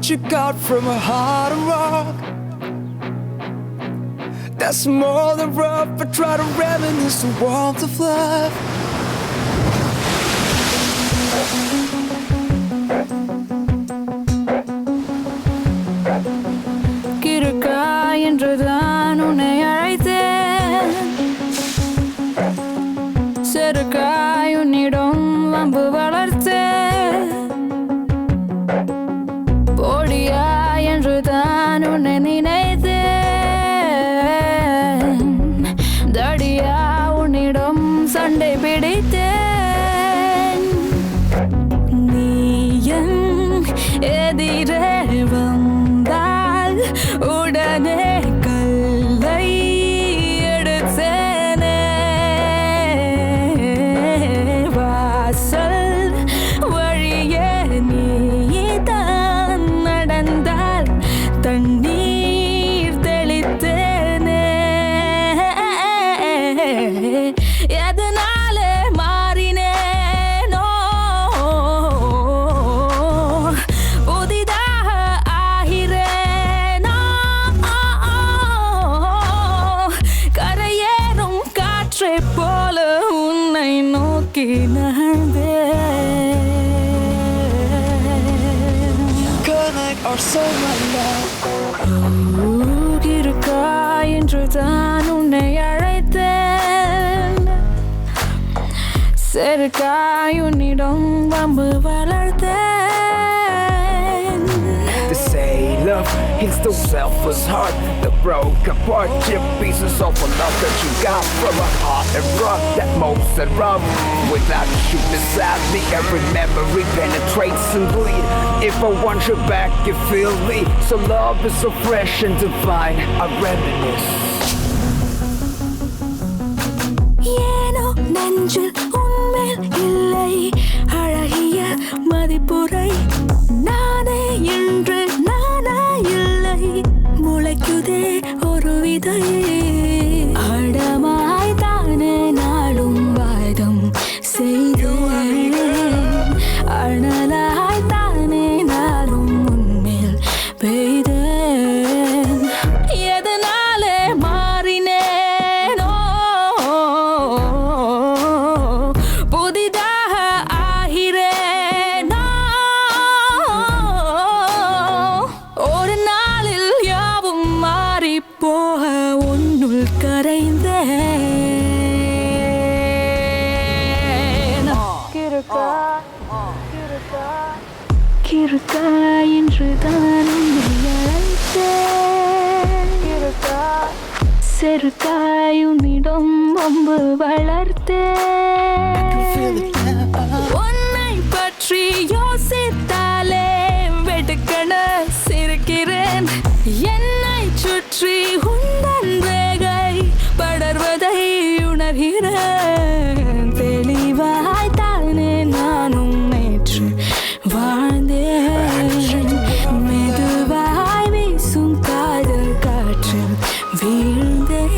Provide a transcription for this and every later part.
what you got from a heart of rock. That's more than rough, but try to reminisce the warmth of love. கிறுக்கா என்றுதான் உன்னை அழைத்தேன், செருக்காய் உன்னிடம் வம்பு வளர்த்தேன், போடியா என்றுதான் உன்னை நினைத்தேன், தடியா உன்னிடம் சண்டை பிடித்தேன். நீ என் எதிரே வந்தால் உடனே கல்லை எடுத்தேனே, வாசல் வழியே நீதான் நடந்தால் தண்ணீர் தெளித்தேனே. எதனால மாறினேனோ, புதிதாக ஆகிறேனோ, கரையேறும் காற்றை போல உன்னை நோக்கி நகர்ந்தேன். Connect our soul right now. இருக்கா என்று தான் உன்னை அழைத்தேன், செருக்காய் உன்னிடம் வம்பு வளர்த்தேன். They say love hits the selfless heart, the broke apart, chip pieces of a love that you got from a heart and rock that most and rough. Without you beside me, every memory penetrates and bleed. If I want you back, you feel me. So love is so fresh and divine. I reminisce. ஏனோ நெஞ்சில் உன்மேல் இல்லை அழகிய மதிப்புரை, நானே என்று நானா இல்லை, முளைக்குதே ஒரு விதை. அடமாய் தானே நாடும் வாதம் செய்தேன், அனலாய் தானே நாளும் உன்மேல் பெய்தேன். எதனாலே மாறினேனோ, புதிதாக ஆகிறேனோ, ஒரு நாளில் யாவும் மாறி போக உன்னுள் கரைந்தேன். கிறுக்கா என்றுதான் உன்னை அழைத்தேன், செருக்காய் உன்னிடம் வம்பு வளர்த்தேன். உன்னை பற்றி யோசித்தாலே வெடுக்கென சிரிக்கிறேன், என்னை சுற்றி உந்தன் வேகை படர்வதை உணர்கிறேன். தெளிவாய் தானே நானும் நேற்று வாழ்ந்தேன், மெதுவாய் வீசும் காதல் காற்றில் வீழ்ந்தேன்.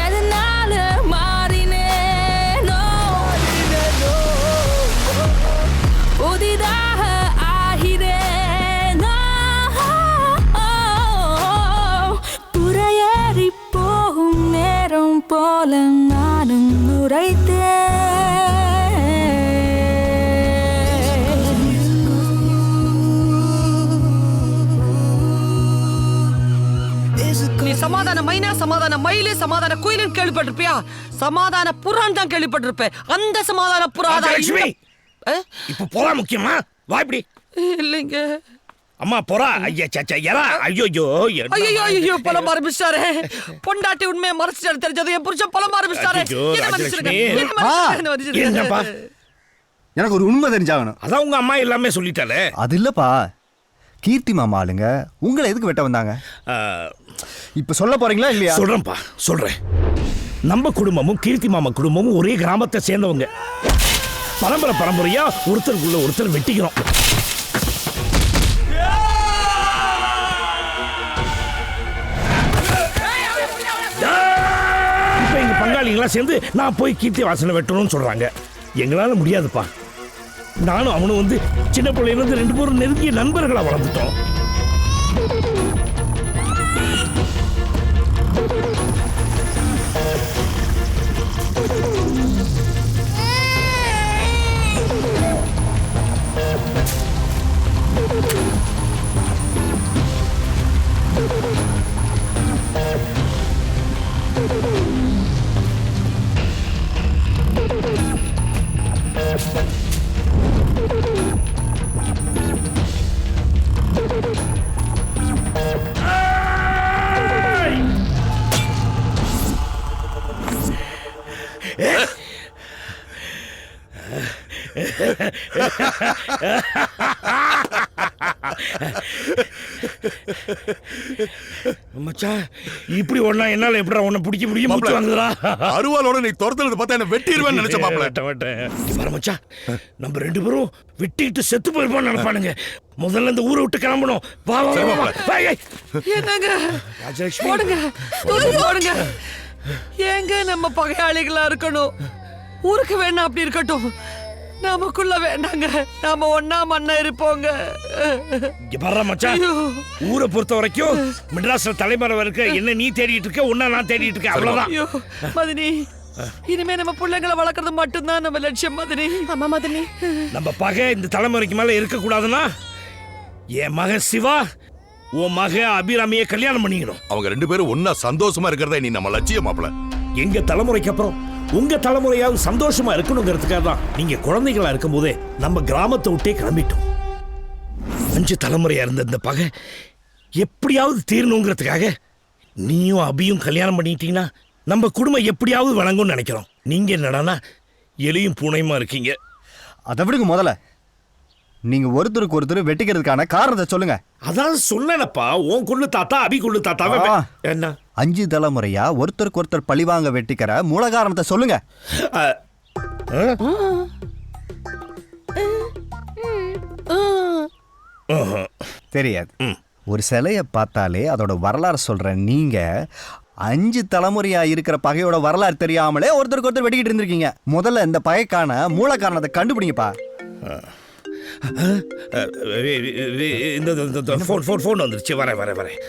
எதனால மாறினேனோ, புதிதாக ஆகிறேனோ, புறையேறி போகும் நேரம் போல நானும் உரைத்தேன். நீ சமாதான மைனா, சமாதான மயிலு, சமாதான குயிலுன்னு கேள்விப்பட்டிருப்பியா? சமாதான புறான் தான் கேள்விப்பட்டிருப்பேன். அந்த சமாதான புறா தான். லட்சுமி, இப்ப புறா முக்கியமா? வா இப்படி. இல்லைங்க. அம்மா புறா, ஐயா சச்சா எறா, ஐயோ ஐயோ பலம் ஆரம்பிச்சாரு. பொண்டாட்டி உண்மையை மறைச்சிட்டு தெரிஞ்சது என் புருஷன் பலம் ஆரம்பிச்சாரு. என்னப்பா? எனக்கு ஒரு உண்மை தெரிஞ்சாகணும். அதான் உங்க அம்மா எல்லாமே சொல்லிட்டாலே. அது இல்லப்பா, கீர்த்தி மாமா ஆளுங்க உங்களை எதுக்கு வெட்ட வந்தாங்க? இப்ப சொல்ல போறீங்களா இல்லையா? சொல்றேன்ப்பா, சொல்றேன். நம்ம குடும்பமும் கீர்த்தி மாமா குடும்பமும் ஒரே கிராமத்தை சேர்ந்தவங்க. பரம்பரையா ஒருத்தருக்குள்ள ஒருத்தர் வெட்டிக்கிறோம். பங்காளிகளா சேர்ந்து நான் போய் கீர்த்தி வாசனை வெட்டணும்னு சொல்றாங்க. எங்களால முடியாதுப்பா. நானும் அவனும் வந்து சின்ன பிள்ளையில இருந்து 2 பேரும் நெருங்கிய நண்பர்களா வளர்ந்துட்டோம். மச்சான், இப்படி ஒண்ணா என்னால எப்படா உன்னை பிடிக்க முடியும்? மூச்சு வாங்குதா? அருவாளோட நீ துரத்துறது பார்த்தா என்ன வெட்டிடுவேன்னு நினைச்ச மாப்பிள்ள. வர மச்சான், நம்ம 2 பேரும் வெட்டிட்டு செத்து போயிருப்போம் நினைப்பானுங்க. முதல்ல இந்த ஊரை விட்டு கிளம்பணும். வா வா வா, வா. ஏய், ஏய். என்னங்க ராஜலட்சுமி, போடுங்க, தூக்கி போடுங்க. ஏங்க நம்ம பகையாளிகளா இருக்கணும்? ஊருக்கு வேணா அப்படி இருக்கட்டும், நமக்குள்ள வேண்டாங்க. நாம ஒண்ணா மண்ணா இருப்போங்க. இங்க பாரு மச்சான், ஐயோ. ஊரை பொறுத்த வரைக்கும் மெட்ராஸ்ல தலைமறை இருக்க என்ன நீ தேடிட்டு இருக்க, உன்ன நான் தேடிட்டு இருக்கேன், அவ்வளவுதான். ஐயோ மதினி, இனிமே நம்ம பிள்ளைங்களை வளர்க்கறது மட்டும்தான் நம்ம லட்சியம் மதினி. ஆமா மதினி. நம்ம பகை இந்த தலைமுறைக்கு மேல இருக்க கூடாதுன்னா என் மகன் சிவா உன் மக அபிராமிய கல்யாணம் பண்ணிக்கணும். அவங்க 2 பேரும் ஒன்னா சந்தோஷமா இருக்கிறதா நீ நம்ம லட்சியம் மாப்பிள்ள. எங்க தலைமுறைக்கு அப்புறம் உங்க தலைமுறையாவது சந்தோஷமா இருக்கணுங்கிறதுக்காக தான் நீங்க குழந்தைகளா இருக்கும் போதே நம்ம கிராமத்தை விட்டே கிளம்பிட்டோம். 5 தலைமுறையா இருந்த இந்த பகை எப்படியாவது தீரணுங்கிறதுக்காக நீயும் அபியும் கல்யாணம் பண்ணிட்டீங்கன்னா நம்ம குடும்பம் எப்படியாவது வழங்கும்னு நினைக்கிறோம். நீங்க என்னடானா எலியும் பூனையுமா இருக்கீங்க. அதை விடுங்க. முதல்ல நீங்க ஒருத்தருக்கு ஒருத்தர் வெட்டிக்கிறதுக்கான காரணத்தை சொல்லுங்க. அதான் சொன்னேனப்பா, உன் கொள்ளு தாத்தா அபி கொள்ளு தாத்தாவே ஆ. என்ன 5 தலைமுறையா ஒருத்தருக்கு ஒருத்தர் பழிவாங்க வெட்டிக்கிற மூல காரணத்தை சொல்லுங்க. தெரியாது. ஒரு சிலையை பார்த்தாலே அதோட வரலாறு சொல்ற நீங்க 5 தலைமுறையா இருக்கிற பகையோட வரலாறு தெரியாமலே ஒருத்தருக்கு ஒருத்தர் வெட்டிக்கிட்டு இருந்திருக்கீங்க. முதல்ல இந்த பகைக்கான மூல காரணத்தை கண்டுபிடிங்கப்பா. இந்த ஃபோன் வந்துருச்சு. வரேன்.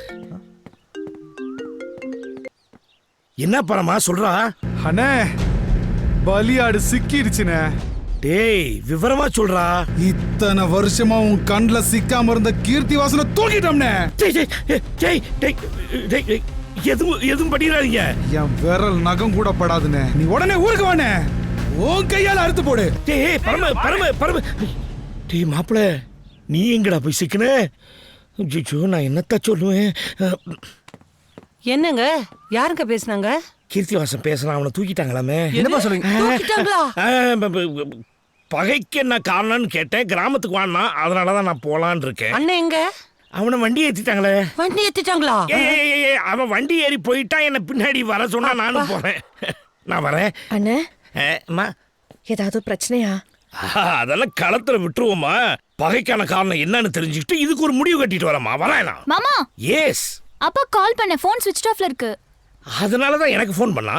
என்ன பரமா சொல்றா? அண்ணே, பலியாடு சிக்கிடுச்சுனே. டேய், விவரமா சொல்றா. இத்தனை வருஷமா உன் கண்ணுல சிக்காம இருந்த கீர்த்தி வாசனை தூக்கிட்டோம்னே. எதுவும் பண்ணிடாதீங்க. என் விரல் நகம் கூட படாதுனே. நீ உடனே ஊருக்கு வானே, உன் கையால அறுத்து போடு. டேய் பரம. டேய் மாப்பிள, நீ எங்கடா போய் சிக்கன? நான் என்னத்த சொல்லுவேன்? என்னங்க, யாருங்க பேசுனாங்க? கீர்த்திவாசன் பேசலாம், அவனை தூக்கிட்டாங்களாமே. என்னப்பா சொல்லுங்க? தூக்கிட்டாங்களா? பகைக்கு என்ன காரணம்னு கேட்டேன். கிராமத்துக்கு வானா, அதனாலதான் நான் போலான்னு இருக்கேன். அண்ணன் எங்க? அவனை வண்டி ஏத்திட்டாங்களே. வண்டி ஏத்திட்டாங்களா? அவன் வண்டி ஏறி போயிட்டா என்ன பின்னாடி வர சொன்னா நானும் போறேன். நான் வரேன். அண்ணே, அம்மா, ஏதாவது பிரச்சனையா? அதெல்லாம் களத்துல விட்டுருவோமா. பகைக்கான காரணம் என்னன்னு தெரிஞ்சுக்கிட்டு இதுக்கு ஒரு முடிவு கட்டிட்டு வரமா. வரேன் நான். மாமா, எஸ். அப்பா கால் பண்ண, ஃபோன் ஸ்விட்ச் ஆஃப்ல இருக்கு. அதனாலதான் எனக்கு ஃபோன் பண்ணா.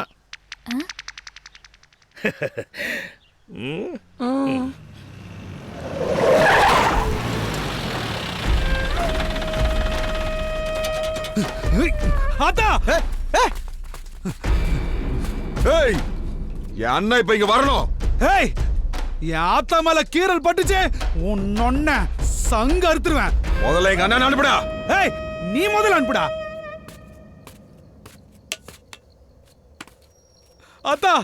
ஆத்தா, ஏய், என் அண்ணா இப்ப இங்க வரணும். ஏய், என் ஆத்தா மேல கீரல் பட்டுச்சு, உன்னொன்ன சங்க அறுத்துருவேன். முதல்ல எங்க அண்ணன் அனுப்புடா. ஏய், நீ முதல்ல அனுப்புடா. ஆத்தா,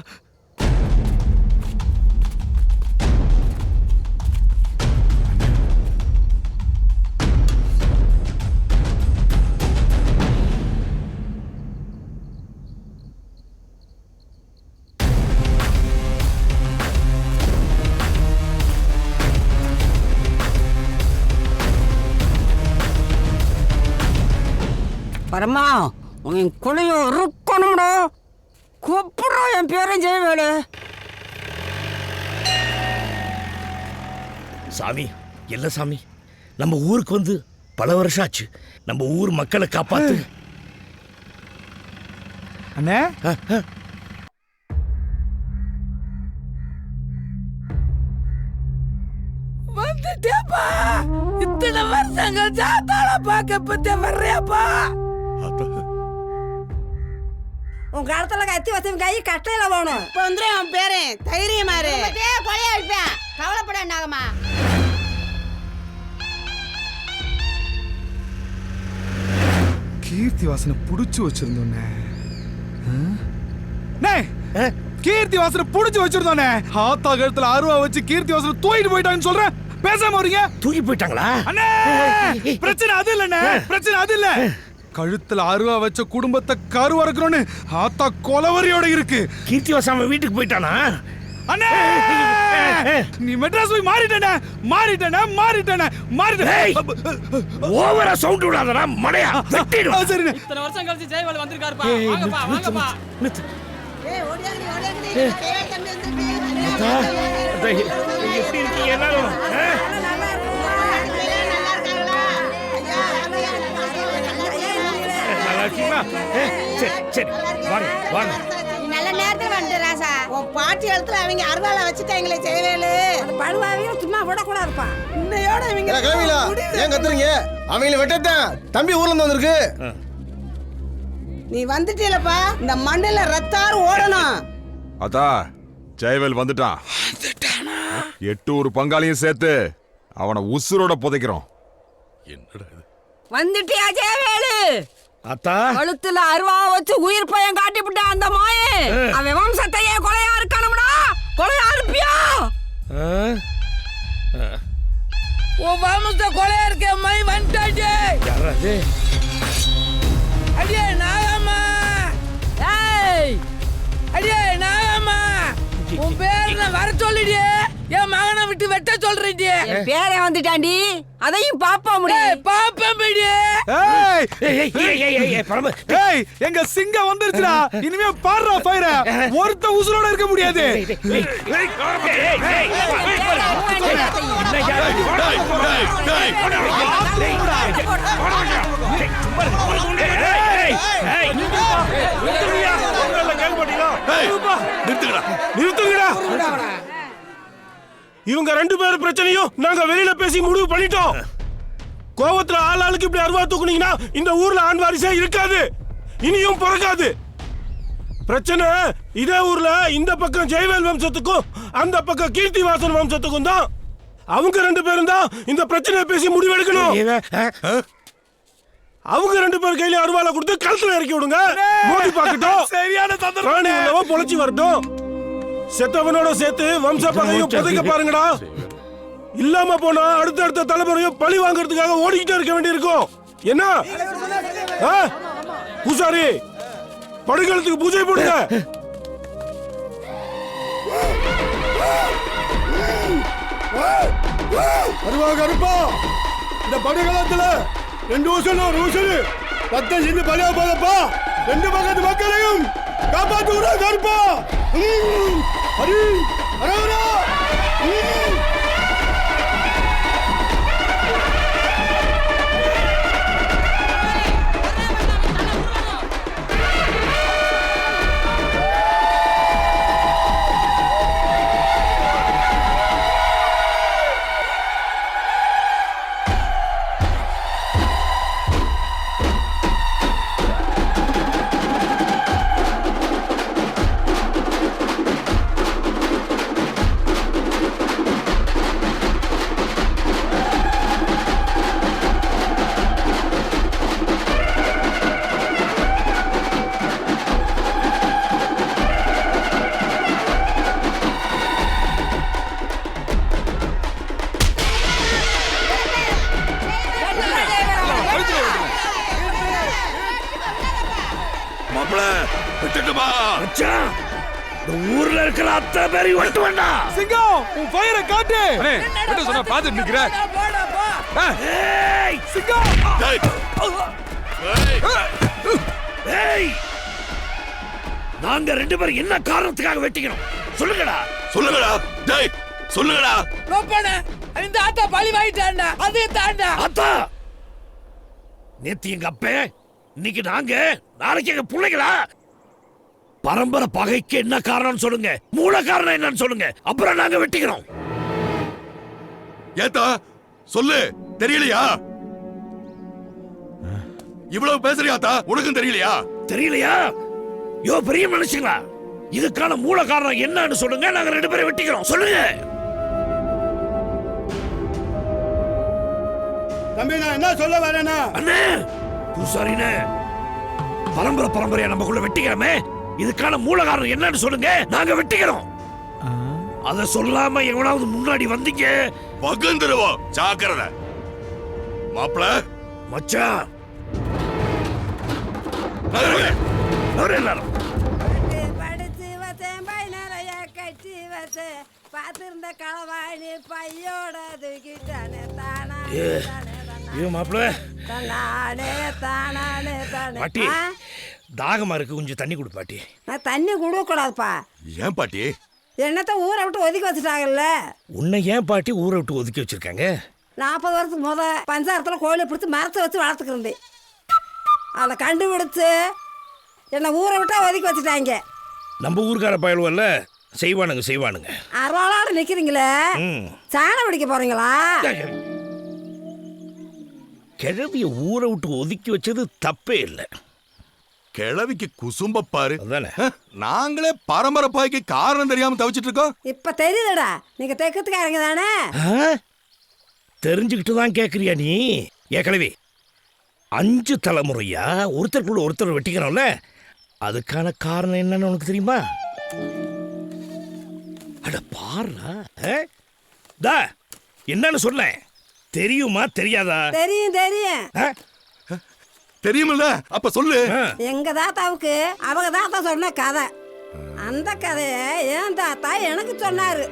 பரமா, உன் குழியும் இருக்கணும்டா. கூப்பிடுறா என் பேரும் ஜெயவேலு. சாமி, இல்ல சாமி, நம்ம ஊருக்கு வந்து பல வருஷம் ஆச்சு. நம்ம ஊர் மக்களை காப்பாத்து. அண்ணே, எங்க சாத்தால பாக்க பத்த வர்றியாப்பா? உன் காலத்துல கத்தி வச்சவன் கை கட்டையில போகணும். இப்ப வந்து அவன் பேரு தைரியமாரு கொலையா இருப்பேன். கவலைப்பட நாகம்மா. கீர்த்தி வாசனை புடிச்சு வச்சிருந்தோன்னே கீர்த்தி வாசனை புடிச்சு வச்சிருந்தோன்னே ஆத்தா கழுத்துல அருவா வச்சு கீர்த்தி வாசனை தூக்கிட்டு போயிட்டாங்கன்னு சொல்றேன். பேசாம வரீங்க? தூக்கி போயிட்டாங்களா? அண்ணே பிரச்சனை அது இல்லண்ணே, பிரச்சனை அது இல்ல. கழுத்துல அருவா வச்ச குடும்பத்தை கருவறுக்கணும்னு ஆத்தா கொலவரியோட இருக்கு. கீர்த்தி வாசன் வீட்டுக்கு போயிட்டானா? அண்ணே நீ மெட்ராஸ் போய் மாறிட்டேனே மாறிட்டேனே. ஓவரா சவுண்ட் விடாதடா மடையா, வெட்டிடுவேன். சரிண்ணே. இத்தனை வருஷம் கழிச்சு ஜெயவால் வந்திருக்காருப்பா. வாங்கப்பா வாங்கப்பா. ஏய் ஓடியாங்கடி ஓடியாங்கடி. கேவல் தம்பி வந்திருக்கீங்க. எப்படி இருக்கீங்க எல்லாரும்? நல்லா இருக்கீங்களா? சரி சரி வாங்க வாங்க. நீ நல்ல நேரத்துல வந்து ராசா. உன் பாட்டி எழுத்துல அவங்க அருவாளை வச்சுட்டாங்களே செய்வேலு. பழுவாவையும் சும்மா விடக்கூடாதுப்பா. இன்னையோட இவங்க கவிலா ஏன் கத்துறீங்க? அவங்கள வெட்டத்தான் தம்பி ஊர்ல இருந்து வந்திருக்கு. நீ வந்துட்டீலப்பா. இந்த மண்ணில ரத்தாறு ஓடணும். அதா ஜெயவேல் வந்துட்டான். 8 ஊர் பங்காளியும் சேர்த்து அவனை உசுரோட புதைக்கிறோம். என்னடா இது? வந்துட்டியா ஜெயவேலு? அத்தா கழுத்துல அருவா வச்சு உயிர் பையன் காட்டிவிட்டான் அந்த மாயே. அவன் வம்சத்தையே கொலையா இருக்கணும்டா. கொலையா இருப்பியா? உன் வம்ச கொலையா இருக்க மை வந்துட்டாச்சு. யாராது? அடியே நாகம்மா. ஏய் அடியே நாகம்மா. உன் பேர்ல வர சொல்லிடியே. என் மகனை விட்டு வெட்ட சொல்றீங்க. என் பேரே வந்துட்டாண்டி. அதையும் பாப்பா முடியும். பாப்பேன் பிடி. எங்க சிங்கம் வந்துருச்சுடா. இனிமே பாடுறா ஃபயர. ஒருத்த உசுரோட இருக்க முடியாது. இவங்க 2 பேரும் பிரச்சனையும் நாங்க வெளியில பேசி முடிவு பண்ணிட்டோம். கோவத்துல ஆளுக்கு இப்படி அருவா தூக்குனீங்கன்னா இந்த ஊர்ல ஆண் வாரிசே இருக்காது, இனியும் பிறக்காது. பிரச்சனை இதே ஊர்ல இந்த பக்கம் ஜெயவேல் வம்சத்துக்கும் அந்த பக்கம் கீர்த்தி வாசன் வம்சத்துக்கும் தான். அவங்க 2 பேரும் தான் இந்த பிரச்சனையை பேசி முடிவெடுக்கணும். அவங்க 2 பேர் கையில அருவாலை கொடுத்து கழுத்துல இறக்கி விடுங்க. மோதி பார்க்கட்டும். சரியான சந்தர்ப்பம். பொழைச்சி வரட்டும். செத்தவனோட சேர்த்து வம்ச பகையும் புதைக்க பாருங்கடா. இல்லாம போனா அடுத்த தலைமுறையும் பழி வாங்குறதுக்காக ஓடிக்கிட்டே இருக்க வேண்டியிருக்கும். என்ன பூசாரி, படுகளத்துக்கு பூஜை போடுங்க. கருப்பா, இந்த படுகளத்துல 2 வருஷம் ஒரு வருஷம் 10 சின்ன பலியா போதப்பா. 2 பக்கத்து மக்களையும் காப்பாத்து விட கருப்பா. ஹரி ஹரஹரா. ஊர்ல இருக்கிற அத்தனை பேரையும் வெட்ட வேண்டாம். சிங்கம் உன் ஃபயரை காட்டு. சொன்னா பாத்துட்டு நிக்கிற. சிங்கம் நாங்க 2 பேரும் என்ன காரணத்துக்காக வெட்டிக்கணும் சொல்லுங்கடா. சொல்லுங்கடா. இந்த ஆத்தா பழி வாங்கிட்டாண்டா. அதே தாண்டா. அத்தா நேத்து எங்க அப்பே, இன்னைக்கு நாங்க, நாளைக்கு எங்க பிள்ளைகளா? பரம்பரை பகைக்கு என்ன காரணம் சொல்லுங்க, மூல காரணம் என்னன்னு சொல்லுங்க, அப்புறம் நாங்க வெட்டிக்கிறோம். ஏத்தா சொல்லு, தெரியலையா? இவ்வளவு பேசுறியாத்தா? உனக்கும் தெரியலையா? தெரியலையா? யோ பெரிய மனுஷங்களா, இதுக்கான மூல காரணம் என்னன்னு சொல்லுங்க, நாங்க 2 பேரை வெட்டிக்கிறோம். சொல்லுங்க. தம்பி நான் என்ன சொல்ல வரேன்னா, அண்ணே பூசாரினே, பரம்பரையா நமக்குள்ள வெட்டிக்கிறோமே, இதுக்கான மூல காரணம் என்னன்னு சொல்லுங்க, நாங்க வெட்டிக்கிறோம். அத சொல்லாம எவனாவது முன்னாடி வந்தீங்க பகந்துருவா, ஜாக்கிரதை. மாப்பிள மச்சான் எல்லாரும் படிச்சு வச்சேன் பை நிறைய கட்டி வச்சேன் பார்த்திருந்த களவாணி பையோட தூக்கிட்டானே தானானே ஐயோ மாப்பிள்ள தானே தானானே தானே. பாட்டி தாகமா இருக்கு, கொஞ்சம் தண்ணி கொடு பாட்டி. நான் தண்ணி கொடுக்கூடாதுப்பா. ஏன் பாட்டி? என்னத்த ஊரை விட்டு ஒதுக்கி வச்சுட்டாங்கல்ல. உன்னை ஏன் பாட்டி ஊரை விட்டு ஒதுக்கி வச்சிருக்காங்க? 40 வருஷத்துக்கு முத பஞ்சாரத்தில் கோழி பிடிச்சி மரத்தை வச்சு வளர்த்துக்கிருந்தேன். அதை கண்டுபிடிச்சு என்னை ஊரை விட்டா ஒதுக்கி வச்சுட்டாங்க. நம்ம ஊருக்கார பயலுவல்ல, செய்வானுங்க. அருவாளோட நிற்கிறீங்களே, சாணம் பிடிக்க போறீங்களா? கிழவிய ஊரை விட்டு ஒதுக்கி வச்சது தப்பே இல்லை. கிழவிக்கு குசும்ப பாரு. அதானே, நாங்களே பரம்பரை பாய்க்கு காரணம் தெரியாம தவிச்சிட்டு இருக்கோம். இப்ப தெரியுதுடா, நீங்க தெக்கத்துக்காரங்க தானே. தெரிஞ்சுக்கிட்டு தான் கேட்குறியா நீ? கிழவி 5 தலைமுறையா ஒருத்தருக்குள்ள ஒருத்தர் வெட்டிக்கிறோம்ல, அதுக்கான காரணம் என்னன்னு உனக்கு தெரியுமா? அட பாருடா, என்னன்னு சொல்ல தெரியுமா தெரியாதா? தெரியும். தெரியுமில்ல, அப்ப சொல்லு. எங்க தாத்தாவுக்கு அவங்க தாத்தா சொன்ன கதை. அந்த கதையை என் தாத்தா எனக்கு சொன்னாரு.